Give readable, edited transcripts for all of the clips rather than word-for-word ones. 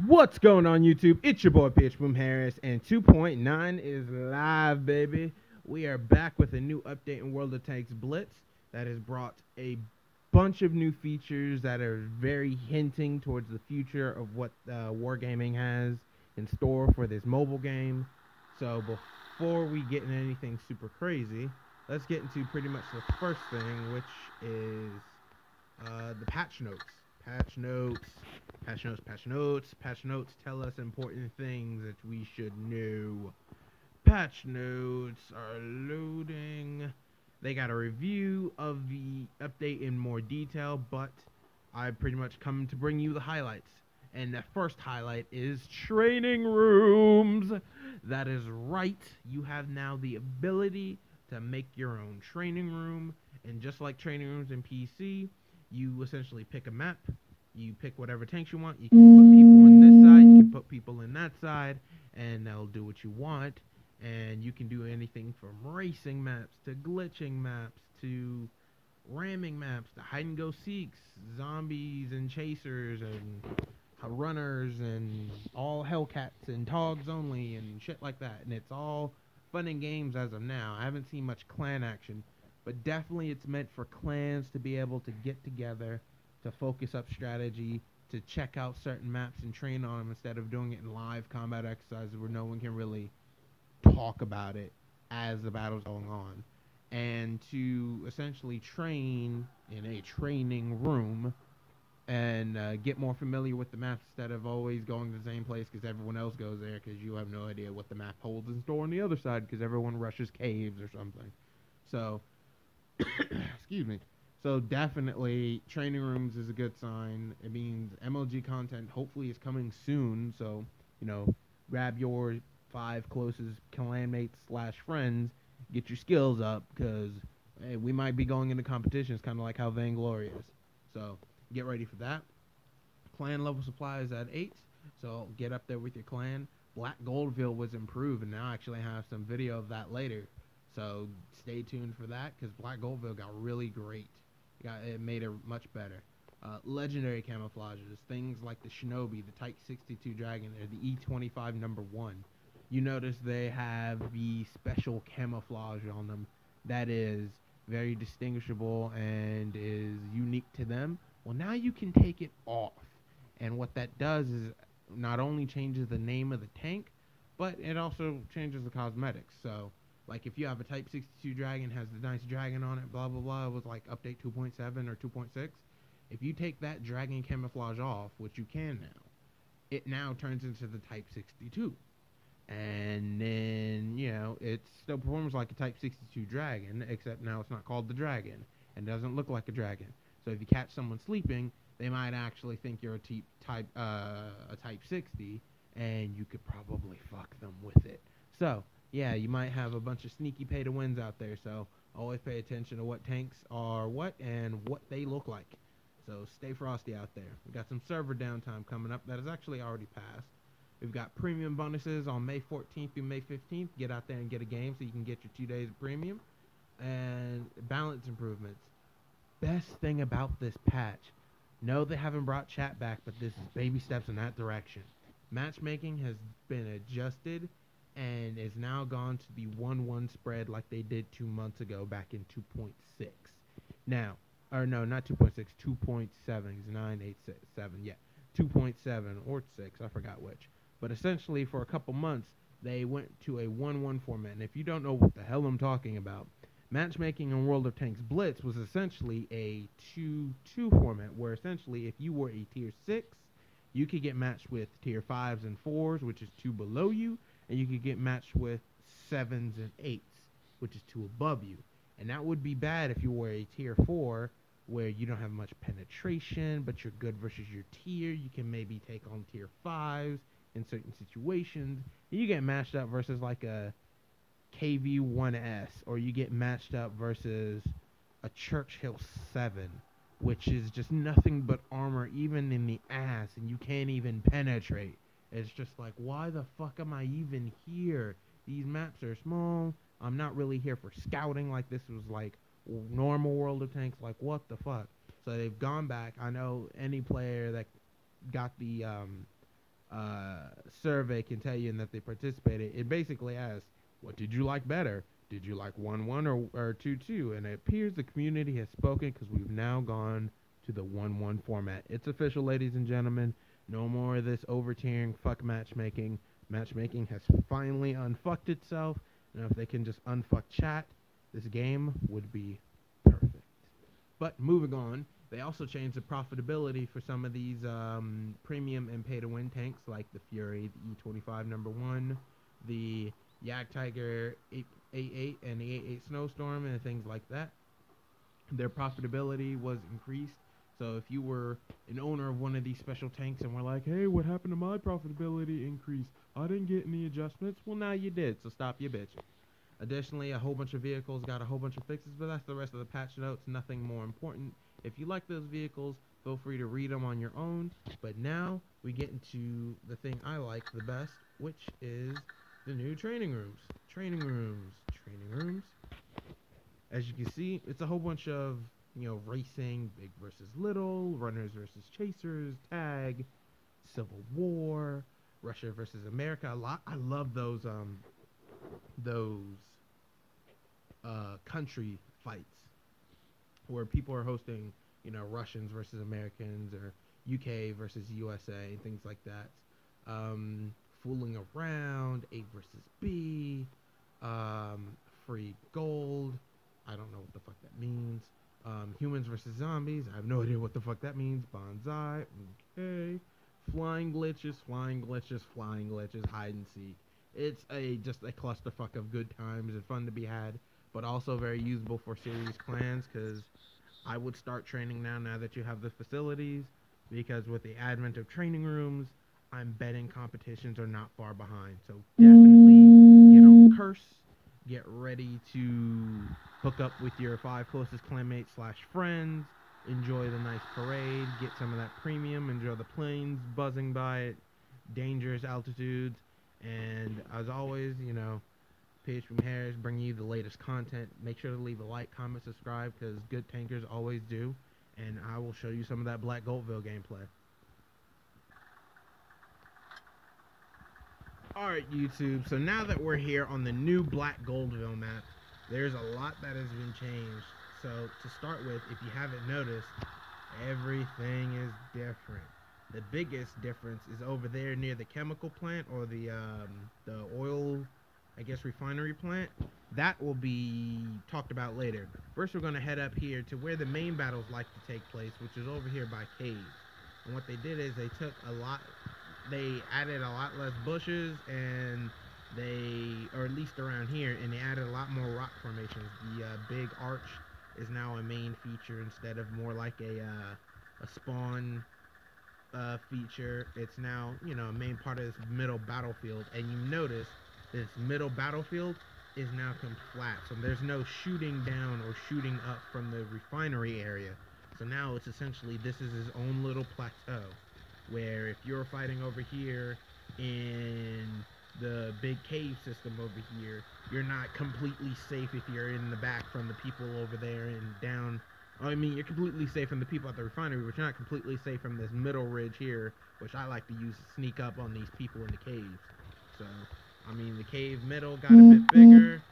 What's going on, YouTube? It's your boy Pitch Boom Harris, and 2.9 is live, baby. We are back with a new update in World of Tanks Blitz that has brought a bunch of new features that are very hinting towards the future of what Wargaming has in store for this mobile game. So before we get into anything super crazy, let's get into pretty much the first thing, which is the patch notes. Patch notes. Patch notes tell us important things that we should know. Patch notes are loading. They got a review of the update in more detail, but I pretty much come to bring you the highlights. And the first highlight is training rooms. That is right. You have now the ability to make your own training room. And just like training rooms in PC, you essentially pick a map. You pick whatever tanks you want. You can put people on this side. You can put people in that side. And they'll do what you want. And you can do anything from racing maps to glitching maps to ramming maps to hide and go seeks, zombies and chasers and runners and all Hellcats and Togs only and shit like that. And it's all fun and games as of now. I haven't seen much clan action, but definitely it's meant for clans to be able to get together, to focus up strategy, to check out certain maps and train on them instead of doing it in live combat exercises where no one can really talk about it as the battle's going on, and to essentially train in a training room and get more familiar with the map instead of always going to the same place because everyone else goes there because you have no idea what the map holds in store on the other side because everyone rushes caves or something. So, excuse me. So definitely training rooms is a good sign. It means MLG content hopefully is coming soon. So, grab your 5 closest clanmates / friends, get your skills up, because hey, we might be going into competitions, kind of like how Vainglory is. So get ready for that. Clan level supply is at 8, so get up there with your clan. Black Goldville was improved, and now I actually have some video of that later. So stay tuned for that, because Black Goldville got really great. It made it much better. Legendary camouflages, things like the Shinobi, the Type 62 Dragon, or the E25 number 1. You notice they have the special camouflage on them that is very distinguishable and is unique to them. Well, now you can take it off. And what that does is not only changes the name of the tank, but it also changes the cosmetics. So, like if you have a Type 62 Dragon, has the nice dragon on it, blah, blah, blah, it was like update 2.7 or 2.6. If you take that dragon camouflage off, which you can now, it now turns into the Type 62. And then, it still performs like a Type 62 Dragon, except now it's not called the Dragon and doesn't look like a dragon. So if you catch someone sleeping, they might actually think you're a Type 60, and you could probably fuck them with it. So, yeah, you might have a bunch of sneaky pay-to-wins out there, so always pay attention to what tanks are what and what they look like. So stay frosty out there. We got some server downtime coming up that has actually already passed. We've got premium bonuses on May 14th through May 15th. Get out there and get a game so you can get your 2 days of premium. And balance improvements. Best thing about this patch, no, they haven't brought chat back, but this is baby steps in that direction. Matchmaking has been adjusted and is now gone to the 1-1 spread like they did 2 months ago back in 2.6. Now, or no, not 2.6, 2.7, 9, 8, 6, 7, yeah. 2.7 or 6, I forgot which. But essentially, for a couple months, they went to a 1-1 format. And if you don't know what the hell I'm talking about, matchmaking in World of Tanks Blitz was essentially a 2-2 format, where essentially if you were a tier 6, you could get matched with tier 5s and 4s, which is 2 below you, and you could get matched with 7s and 8s, which is 2 above you. And that would be bad if you were a tier 4, where you don't have much penetration, but you're good versus your tier. You can maybe take on tier 5s in certain situations. And you get matched up versus like a KV-1S, or you get matched up versus a Churchill 7, which is just nothing but armor, even in the ass, and you can't even penetrate. It's just like, why the fuck am I even here? These maps are small. I'm not really here for scouting like this was like normal World of Tanks. Like, what the fuck? So they've gone back. I know any player that got the survey can tell you and that they participated, it basically asks, what did you like better? Did you like 1-1 or 2-2? And it appears the community has spoken because we've now gone to the 1-1 format. It's official, ladies and gentlemen. No more of this over-tiering fuck matchmaking. Matchmaking has finally unfucked itself. And if they can just unfuck chat, this game would be perfect. But moving on, they also changed the profitability for some of these premium and pay-to-win tanks, like the Fury, the E25 number 1, the Yak Tiger 888 and the 88 Snowstorm, and things like that. Their profitability was increased. So if you were an owner of one of these special tanks and were like, hey, what happened to my profitability increase? I didn't get any adjustments. Well, now you did, so stop your bitch. Additionally, a whole bunch of vehicles got a whole bunch of fixes, but that's the rest of the patch notes. Nothing more important. If you like those vehicles, feel free to read them on your own. But now we get into the thing I like the best, which is the new training rooms. Training rooms. As you can see, it's a whole bunch of, racing, big versus little, runners versus chasers, tag, Civil War, Russia versus America. I love those country fights where people are hosting, Russians versus Americans or UK versus USA, things like that. Fooling around, A versus B, free gold. I don't know what the fuck that means. Humans versus zombies. I have no idea what the fuck that means. Bonsai. Okay. Flying glitches, hide and seek. It's just a clusterfuck of good times and fun to be had, but also very usable for serious clans, because I would start training now that you have the facilities, because with the advent of training rooms, I'm betting competitions are not far behind. So definitely get on Curse, get ready to hook up with your 5 closest clanmates / friends, enjoy the nice parade, get some of that premium, enjoy the planes buzzing by at dangerous altitudes, and as always, PHP Harris bringing you the latest content. Make sure to leave a like, comment, subscribe, because good tankers always do, and I will show you some of that Black Goldville gameplay. Alright, YouTube, so now that we're here on the new Black Goldville map, there's a lot that has been changed. So, to start with, if you haven't noticed, everything is different. The biggest difference is over there near the chemical plant, or the oil, refinery plant. That will be talked about later. First, we're going to head up here to where the main battles like to take place, which is over here by caves. And what they did is they added a lot less bushes, and or at least around here, and they added a lot more rock formations. The big arch is now a main feature instead of more like a spawn feature. It's now, a main part of this middle battlefield, and you notice this middle battlefield is now flat, so there's no shooting down or shooting up from the refinery area. So now it's essentially, this is his own little plateau, where if you're fighting over here in the big cave system over here, you're not completely safe if you're in the back from the people over there and down. You're completely safe from the people at the refinery, but you're not completely safe from this middle ridge here, which I like to use to sneak up on these people in the caves. So, the cave middle got a bit bigger.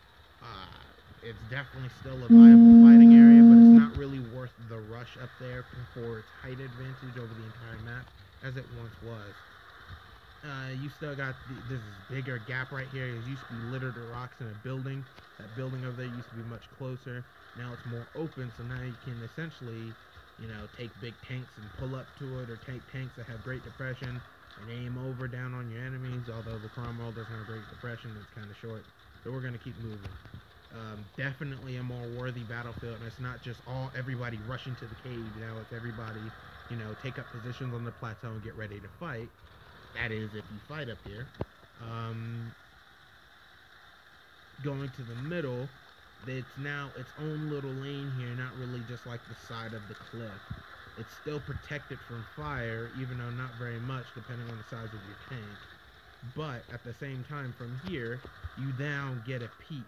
It's definitely still a viable fighting area, but it's not really worth the rush up there for its height advantage over the entire map, as it once was. You still got this bigger gap right here. It used to be littered with rocks in a building. That building over there used to be much closer. Now it's more open, so now you can essentially, take big tanks and pull up to it, or take tanks that have Great Depression and aim over down on your enemies. Although the Cromwell doesn't have Great Depression, it's kind of short. So we're gonna keep moving. Definitely a more worthy battlefield, and it's not just everybody rushing to the cave. Now it's everybody, take up positions on the plateau and get ready to fight. That is, if you fight up here. Going to the middle, it's now its own little lane here, not really just like the side of the cliff. It's still protected from fire, even though not very much, depending on the size of your tank. But at the same time, from here, you now get a peek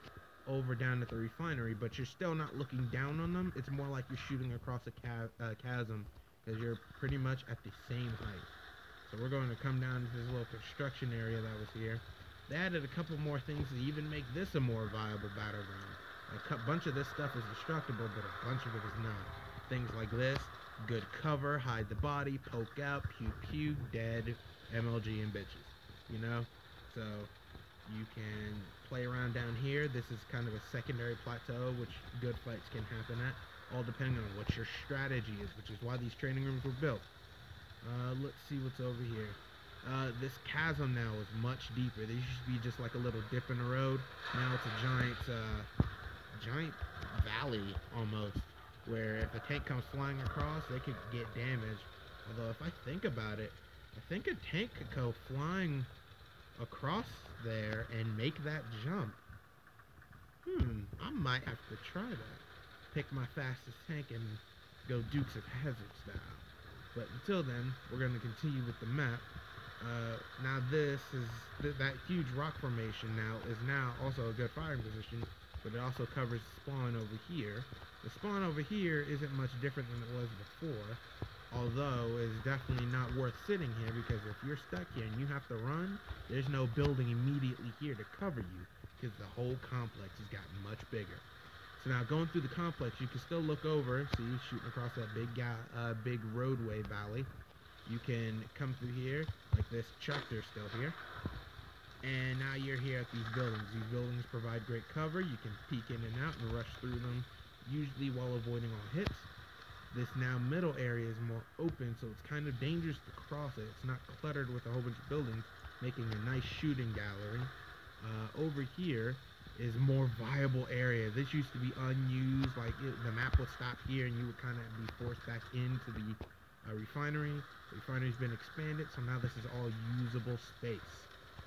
over down at the refinery, but you're still not looking down on them. It's more like you're shooting across a chasm, because you're pretty much at the same height. So we're going to come down to this little construction area that was here. They added a couple more things to even make this a more viable battleground. A bunch of this stuff is destructible, but a bunch of it is not. Things like this, good cover, hide the body, poke out, pew pew, dead, MLG and bitches. You know? So you can play around down here. This is kind of a secondary plateau, which good fights can happen at, all depending on what your strategy is, which is why these training rooms were built. Let's see what's over here. This chasm now is much deeper. There used to be just like a little dip in the road. Now it's a giant valley almost, where if a tank comes flying across, they could get damaged. Although if I think about it, I think a tank could go flying across there and make that jump. I might have to try that. Pick my fastest tank and go Dukes of Hazzard style. But until then, we're going to continue with the map. Now this is, that huge rock formation now is now also a good firing position, but it also covers spawn over here. The spawn over here isn't much different than it was before, although it's definitely not worth sitting here, because if you're stuck here and you have to run, there's no building immediately here to cover you, because the whole complex has gotten much bigger. So now going through the complex, you can still look over, see, shooting across that big roadway valley. You can come through here, like this tractor still here. And now you're here at these buildings. These buildings provide great cover. You can peek in and out and rush through them, usually while avoiding all hits. This now middle area is more open, so it's kind of dangerous to cross it. It's not cluttered with a whole bunch of buildings, making a nice shooting gallery. Over here is more viable area. This used to be unused, like the map would stop here and you would kind of be forced back into the refinery. The refinery's been expanded, so now this is all usable space.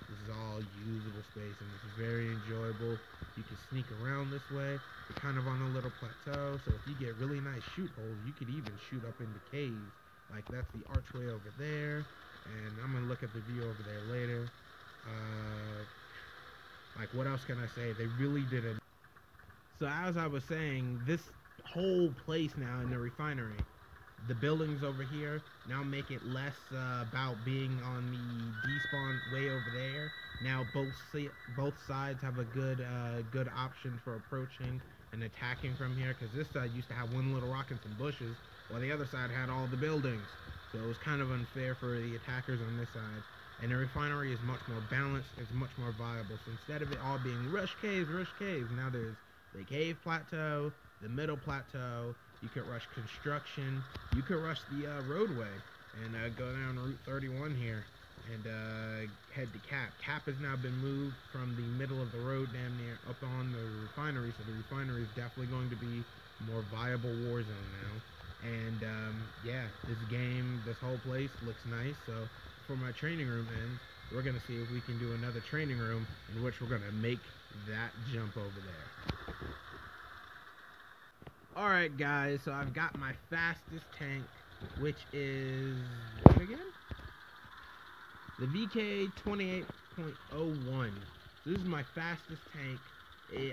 This is all usable space, and this is very enjoyable. You can sneak around this way. You're kind of on a little plateau, so if you get really nice shoot holes, you could even shoot up into caves. Like that's the archway over there, and I'm gonna look at the view over there later. Like what else can I say? They really did it. So as I was saying, this whole place now in the refinery, the buildings over here now make it less about being on the despawn way over there. Now both sides have a good option for approaching and attacking from here, because this side used to have one little rock and some bushes, while the other side had all the buildings. So it was kind of unfair for the attackers on this side. And the refinery is much more balanced, it's much more viable. So instead of it all being rush caves, now there's the cave plateau, the middle plateau. You could rush construction. You could rush the roadway and go down Route 31 here and head to Cap. Cap has now been moved from the middle of the road damn near up on the refinery, so the refinery is definitely going to be a more viable war zone now. And yeah, this whole place looks nice. So for my training room ends, we're going to see if we can do another training room in which we're going to make that jump over there. Alright guys, so I've got my fastest tank, which is, what again? The VK 28.01. So this is my fastest tank.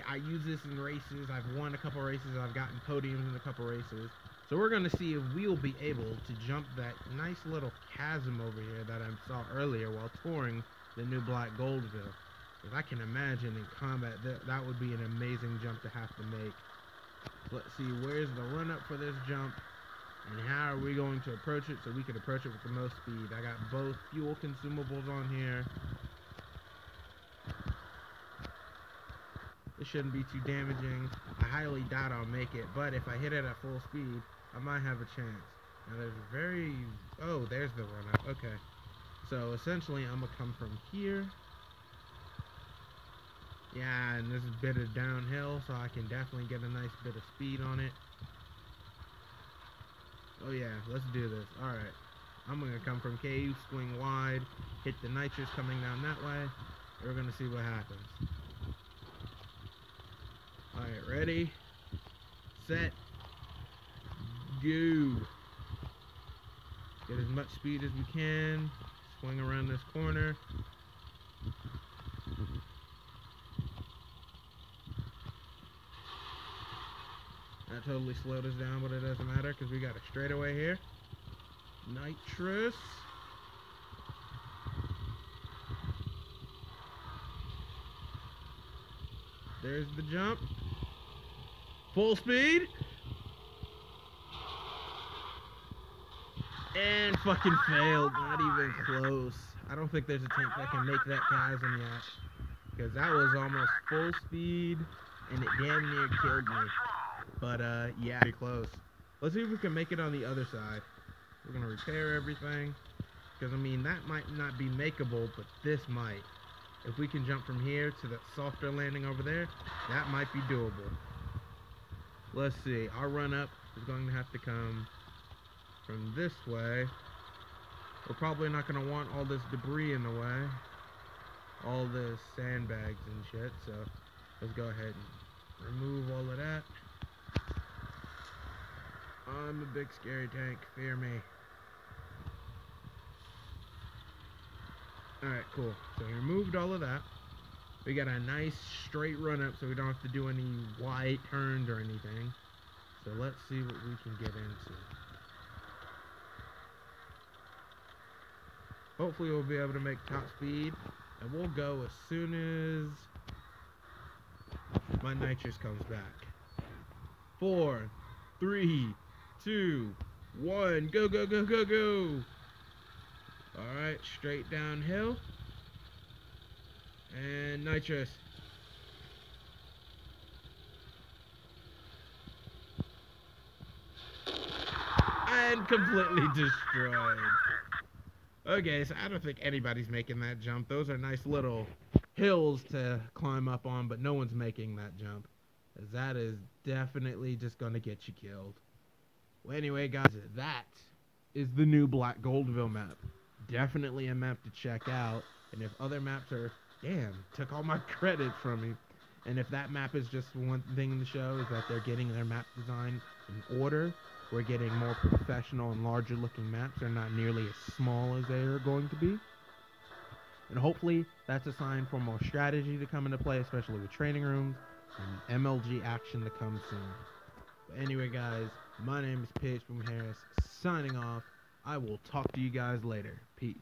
I use this in races. I've won a couple races. I've gotten podiums in a couple races. So we're going to see if we'll be able to jump that nice little chasm over here that I saw earlier while touring the new Black Goldville. If I can imagine in combat, that would be an amazing jump to have to make. Let's see, where's the run up for this jump, and how are we going to approach it so we can approach it with the most speed. I got both fuel consumables on here. It shouldn't be too damaging. I highly doubt I'll make it, but if I hit it at full speed, I might have a chance. Now there's the run up. Okay, so essentially I'm gonna come from here. Yeah, and this is a bit of downhill, so I can definitely get a nice bit of speed on it. Oh yeah, let's do this. Alright, I'm gonna come from cave, swing wide, hit the nitrous coming down that way. We're gonna see what happens. Alright, ready, set, go. Get as much speed as we can. Swing around this corner. That totally slowed us down, but it doesn't matter because we got a straightaway here. Nitrous. There's the jump. Full speed. And fucking failed. Not even close. I don't think there's a tank that can make that chasm yet. Because that was almost full speed. And it damn near killed me. But, yeah, pretty close. Let's see if we can make it on the other side. We're going to repair everything. Because, I mean, that might not be makeable, but this might. If we can jump from here to that softer landing over there, that might be doable. Let's see. Our run up is going to have to come from this way. We're probably not going to want all this debris in the way. All the sandbags and shit. So, let's go ahead and remove all of that. I'm a big scary tank. Fear me. Alright, cool. So we removed all of that. We got a nice straight run up so we don't have to do any wide turns or anything. So let's see what we can get into. Hopefully we'll be able to make top speed. And we'll go as soon as my nitrous comes back. 4, 3, 2, 1. Go, go, go, go, go. Alright, straight downhill. And nitrous. And completely destroyed. Okay, so I don't think anybody's making that jump. Those are nice little hills to climb up on, but no one's making that jump. As that is definitely just going to get you killed. Well, anyway, guys, that is the new Black Goldville map. Definitely a map to check out. And if other maps are... Damn, took all my credit from me. And if that map is just one thing in the show, is that they're getting their map design in order. We're getting more professional and larger looking maps. They're not nearly as small as they are going to be. And hopefully that's a sign for more strategy to come into play, especially with training rooms and MLG action to come soon. But anyway, guys, my name is PHBoom Harris, signing off. I will talk to you guys later. Peace.